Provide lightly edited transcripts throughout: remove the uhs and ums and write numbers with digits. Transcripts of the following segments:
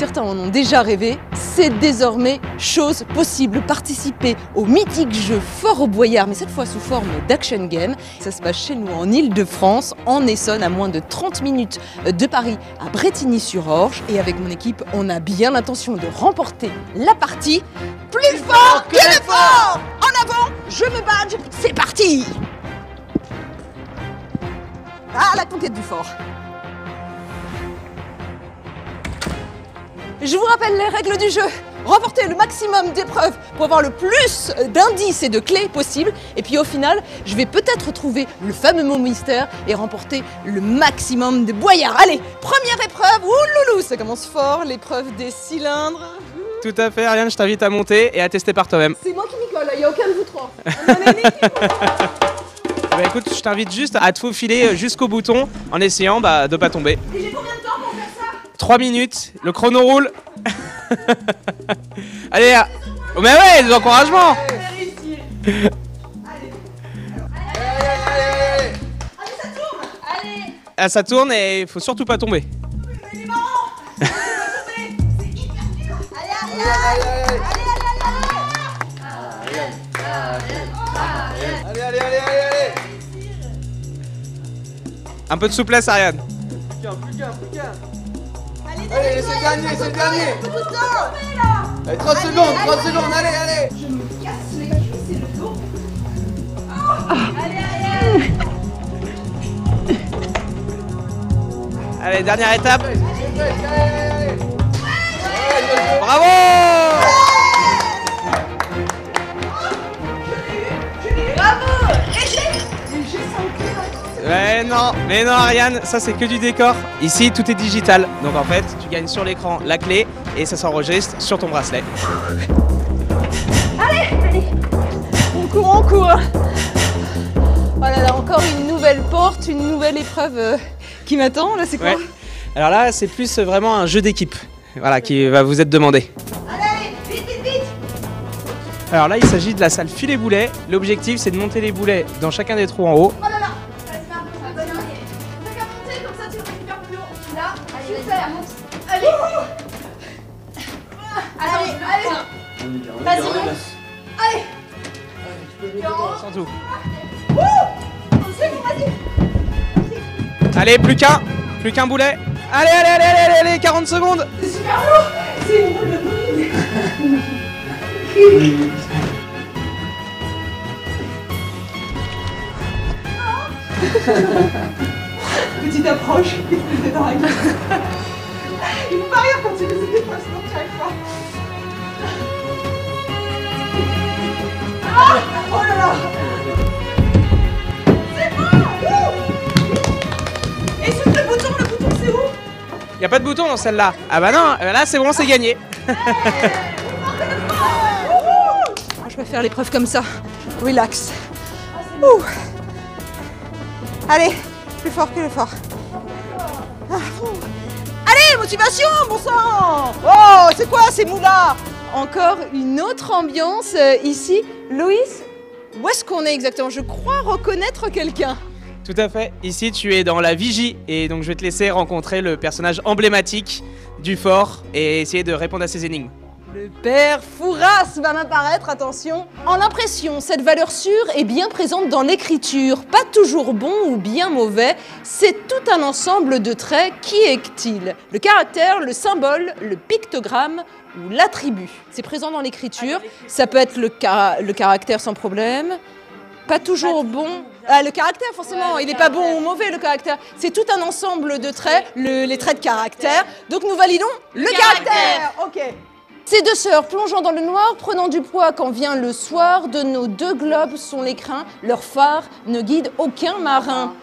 certains en ont déjà rêvé, c'est désormais chose possible. Participer au mythique jeu Fort Boyard, mais cette fois sous forme d'action game. Ça se passe chez nous en Île-de-France, en Essonne, à moins de 30 minutes de Paris, à Brétigny-sur-Orge. Et avec mon équipe, on a bien l'intention de remporter la partie plus fort que le fort. En avant, je me badge, c'est parti. Ah, la conquête du fort. Je vous rappelle les règles du jeu. Remporter le maximum d'épreuves pour avoir le plus d'indices et de clés possibles. Et puis au final, je vais peut-être trouver le fameux mot mystère et remporter le maximum de boyards. Allez, première épreuve. Ouh loulou, ça commence fort, l'épreuve des cylindres. Tout à fait, Ariane, je t'invite à monter et à tester par toi-même. C'est moi qui m'y colle, il n'y a aucun de vous trois. On en est une équipe. Bah écoute, je t'invite juste à te faufiler jusqu'au bouton en essayant de pas tomber. Et j'ai combien de temps pour faire ça? 3 minutes, le chrono roule. Allez, oh, mais ouais, des encouragements. Allez, ça tourne. Allez. Ah, ça tourne et il faut surtout pas tomber. Il est marrant. C'est hyper dur. Allez. Un peu de souplesse, Ariane. Allez, c'est le dernier. Allez, 30 secondes, allez. Je me casse les cuisses et le dos. Allez. Allez, dernière étape. Allez. Bravo. Bravo. Et j'ai senti Mais non, Ariane, ça c'est que du décor. Ici, tout est digital. Donc en fait, tu gagnes sur l'écran la clé et ça s'enregistre sur ton bracelet. Allez. On court. Oh là là, encore une nouvelle porte, une nouvelle épreuve qui m'attend. Là, c'est quoi? Ouais. Alors là, c'est plus vraiment un jeu d'équipe. Voilà, qui va vous être demandé. Allez, vite. Alors là, il s'agit de la salle filet-boulet. L'objectif, c'est de monter les boulets dans chacun des trous en haut. Oh là là. Allez, c'est parti. T'as qu'à monter, comme ça tu le récupères plus haut. Là, allez, super. Allez. Vas-y, monte. Allez. Sans tout. C'est bon, vas-y. Allez, plus qu'un boulet. Allez, 40 secondes. C'est super lourd. C'est une boule de bowling. Petite approche, c'est dans la gueule. Il faut pas rire quand tu fais cette épreuve, sinon tu arrives pas. Ah, oh là là. C'est bon. Et sur le bouton c'est où? Il n'y a pas de bouton dans celle-là. Ah bah non, là c'est bon, c'est gagné. Je vais faire l'épreuve comme ça. Relax. Ouh. Allez, plus fort que le fort. Allez, motivation, bon sang. Oh, c'est quoi ces moulas? Encore une autre ambiance ici. Loïs, où est-ce qu'on est exactement? Je crois reconnaître quelqu'un. Tout à fait. Ici, tu es dans la vigie et donc je vais te laisser rencontrer le personnage emblématique du fort et essayer de répondre à ses énigmes. Le père Fouras va m'apparaître, attention. En impression, cette valeur sûre est bien présente dans l'écriture. Pas toujours bon ou bien mauvais, c'est tout un ensemble de traits. Qui est-il? Le caractère, le symbole, le pictogramme ou l'attribut. C'est présent dans l'écriture. Ça peut être le caractère sans problème. Pas toujours bon. Ah, le caractère, forcément, il n'est pas bon ou mauvais, le caractère. C'est tout un ensemble de traits, les traits de caractère. Donc nous validons le caractère. Ok. Ces deux sœurs plongeant dans le noir, prenant du poids quand vient le soir, de nos deux globes sont les crins, leur phare ne guide aucun marin.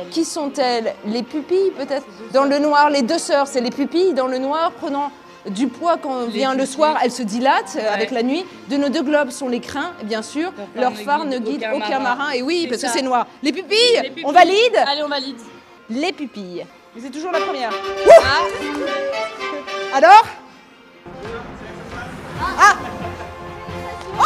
Qui sont-elles? Les pupilles, peut-être? Dans le noir, les deux sœurs, c'est les pupilles. Dans le noir, prenant du poids quand vient le soir, elles se dilatent avec la nuit. De nos deux globes sont les crins, bien sûr. Leur phare ne guide aucun marin. Et oui, parce que c'est noir. Les pupilles, on valide? Allez, on valide. Les pupilles. Mais c'est toujours la première. Alors? Ah! Oh!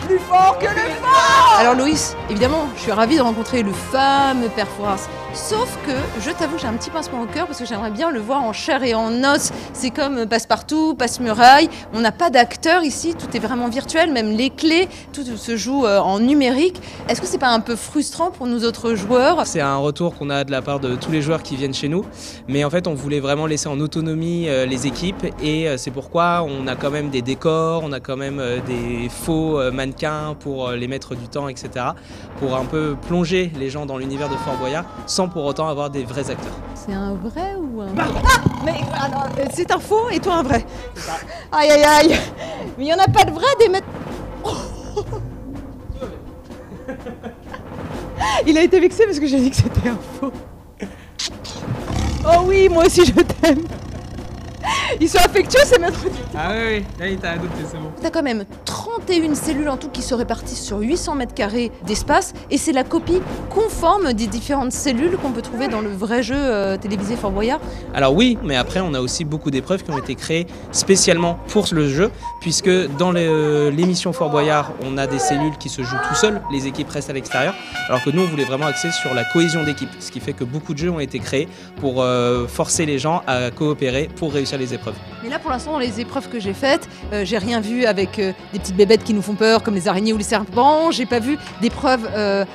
Plus fort que le fort! Alors Loïs, Évidemment, je suis ravie de rencontrer le fameux Père Fouras. Sauf que, je t'avoue, j'ai un petit pincement au cœur parce que j'aimerais bien le voir en chair et en os. C'est comme Passe-Partout, Passe-Muraille. On n'a pas d'acteur ici, tout est vraiment virtuel, même les clés, tout se joue en numérique. Est-ce que c'est pas un peu frustrant pour nous autres joueurs? C'est un retour qu'on a de la part de tous les joueurs qui viennent chez nous. Mais en fait, on voulait vraiment laisser en autonomie les équipes et c'est pourquoi on a quand même des décors, on a quand même des faux mannequins pour les maîtres du temps, etc. Pour un peu plonger les gens dans l'univers de Fort Boyard sans pour autant avoir des vrais acteurs. C'est un vrai ou un... Ah, mais alors, c'est un faux et toi un vrai. Aïe aïe aïe. Mais il n'y en a pas de vrai des maîtres... Oh. Il a été vexé parce que j'ai dit que c'était un faux. Oh oui, moi aussi je t'aime. Ils sont affectueux ces maîtres du temps. Ah oui, là il t'a adopté, c'est bon. T'as quand même 31 cellules en tout qui se répartissent sur 800 mètres carrés d'espace et c'est la copie conforme des différentes cellules qu'on peut trouver dans le vrai jeu télévisé Fort Boyard. Alors oui, mais après on a aussi beaucoup d'épreuves qui ont été créées spécialement pour le jeu, puisque dans l'émission Fort Boyard, on a des cellules qui se jouent tout seuls, les équipes restent à l'extérieur, alors que nous on voulait vraiment axer sur la cohésion d'équipe, ce qui fait que beaucoup de jeux ont été créés pour forcer les gens à coopérer pour réussir les épreuves. Mais là pour l'instant dans les épreuves que j'ai faites, j'ai rien vu avec des petites bébêtes qui nous font peur comme les araignées ou les serpents, j'ai pas vu d'épreuves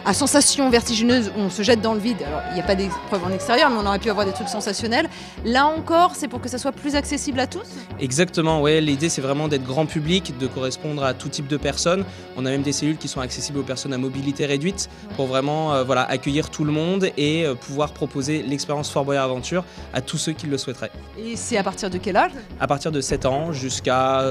à sensations vertigineuses où on se jette dans le vide. Alors il n'y a pas d'épreuves en extérieur mais on aurait pu avoir des trucs sensationnels. Là encore c'est pour que ça soit plus accessible à tous? Exactement, ouais, l'idée c'est vraiment d'être grand public, de correspondre à tout type de personnes. On a même des cellules qui sont accessibles aux personnes à mobilité réduite pour vraiment voilà, accueillir tout le monde et pouvoir proposer l'expérience Fort Boyard Aventure à tous ceux qui le souhaiteraient. Et c'est à partir de quel âge? À partir de 7 ans jusqu'à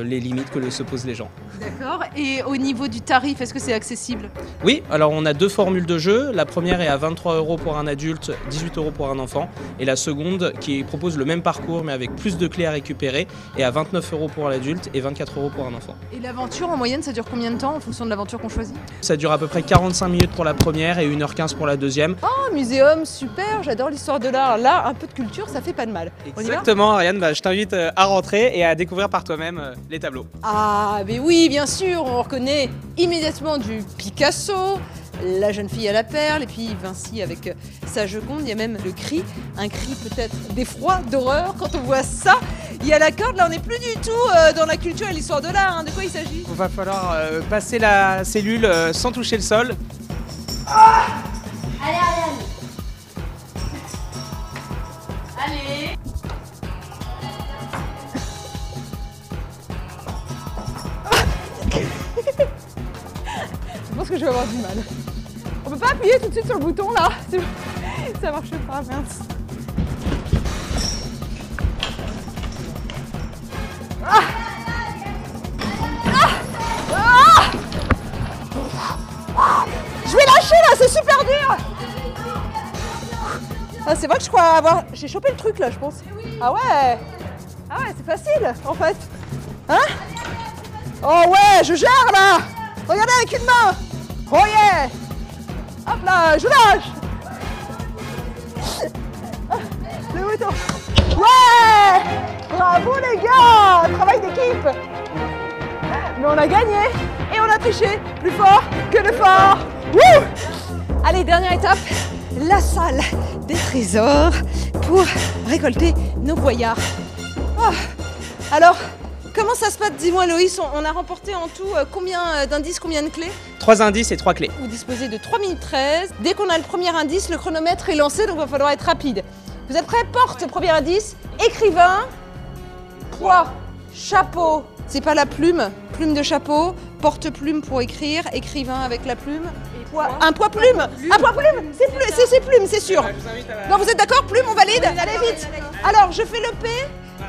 les limites que se posent les gens. D'accord. Et au niveau du tarif, est-ce que c'est accessible? Oui, alors on a deux formules de jeu. La première est à 23 € pour un adulte, 18 € pour un enfant. Et la seconde, qui propose le même parcours mais avec plus de clés à récupérer, est à 29 € pour l'adulte et 24 € pour un enfant. Et l'aventure, en moyenne, ça dure combien de temps en fonction de l'aventure qu'on choisit? Ça dure à peu près 45 minutes pour la première et 1h15 pour la deuxième. Oh, muséum, super, j'adore l'histoire de l'art. Là, un peu de culture, ça fait pas de mal. Exactement, Ariane, bah, je t'invite à rentrer et à découvrir par toi-même les tableaux. Ah, mais oui, bien sûr, on reconnaît immédiatement du Picasso, la jeune fille à la perle, et puis Vinci avec sa Joconde. Il y a même le cri, un cri peut-être d'effroi, d'horreur quand on voit ça. Il y a la corde, là on n'est plus du tout dans la culture et l'histoire de l'art, hein. De quoi il s'agit? Il va falloir passer la cellule sans toucher le sol. Ah, allez, Ariane. Allez. Je pense que je vais avoir du mal. On peut pas appuyer tout de suite sur le bouton là? Ça marche pas, mince. Ah ah ah je vais lâcher là, c'est super dur. Ah, c'est vrai que je crois avoir... J'ai chopé le truc là, je pense. Ah ouais. Ah ouais, c'est facile en fait. Hein? Oh ouais, je gère là. Regardez avec une main. Oh yeah. Hop là, je lâche. Le bouton. Ouais. Bravo les gars. Travail d'équipe. Mais on a gagné et on a triché. Plus fort que le fort. Wouh. Allez, dernière étape. La salle des trésors pour récolter nos boyards. Oh. Alors, comment ça se passe? Dis-moi Loïs, on a remporté en tout combien d'indices, combien de clés? 3 indices et 3 clés. Vous disposez de 3 minutes 13. Dès qu'on a le premier indice, le chronomètre est lancé, donc il va falloir être rapide. Vous êtes prêts? Porte, premier indice. Écrivain. Poids. Chapeau. C'est pas la plume. Plume de chapeau. Porte-plume pour écrire. Écrivain avec la plume. Un poids-plume. Un poids-plume. C'est plume, c'est sûr. Non, vous êtes d'accord? Plume, on valide? Allez, vite. Alors, je fais le P.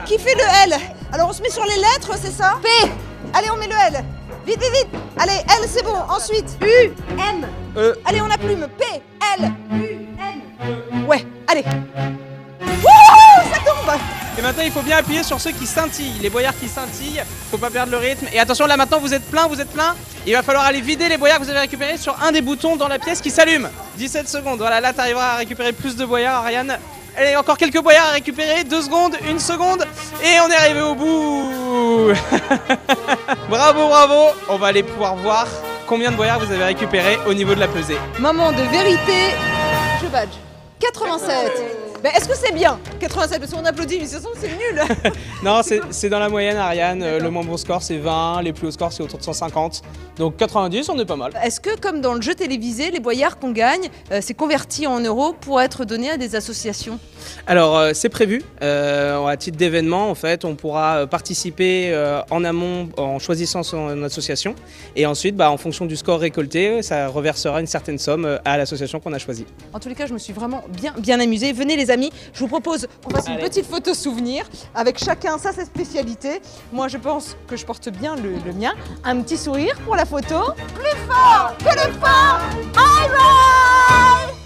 Qui fait le L? Alors, on se met sur les lettres, c'est ça? P. Allez, on met le L. Vite, vite, vite. Allez, L, c'est bon. Ensuite, U. M. E. Allez, on a plume. P. L. U. M. Ouais, allez. Wouhou, ça tombe. Et maintenant, il faut bien appuyer sur ceux qui scintillent, les boyards qui scintillent. Faut pas perdre le rythme. Et attention, là maintenant, vous êtes plein, vous êtes plein. Il va falloir aller vider les boyards que vous avez récupérés sur un des boutons dans la pièce qui s'allume. 17 secondes. Voilà, là, tu arriveras à récupérer plus de boyards, Ariane. Allez, encore quelques boyards à récupérer. 2 secondes, 1 seconde. Et on est arrivé au bout. Bravo, bravo. On va aller pouvoir voir combien de boyards vous avez récupéré au niveau de la pesée. Moment de vérité, je badge. 87. Mais est-ce que c'est bien 87, parce qu'on applaudit, mais de toute façon c'est nul. Non, c'est dans la moyenne, Ariane. Le moins bon score, c'est 20. Les plus hauts scores, c'est autour de 150. Donc 90, on est pas mal. Est-ce que, comme dans le jeu télévisé, les boyards qu'on gagne, c'est converti en euros pour être donné à des associations? Alors, c'est prévu. À titre d'événement, en fait, on pourra participer en amont en choisissant son association. Et ensuite, en fonction du score récolté, ça reversera une certaine somme à l'association qu'on a choisie. En tous les cas, je me suis vraiment bien amusée. Venez les amis, je vous propose qu'on fasse une petite photo souvenir avec chacun sa spécialité. Moi, je pense que je porte bien le mien. Un petit sourire pour la photo. Plus fort que le fort. Bye bye.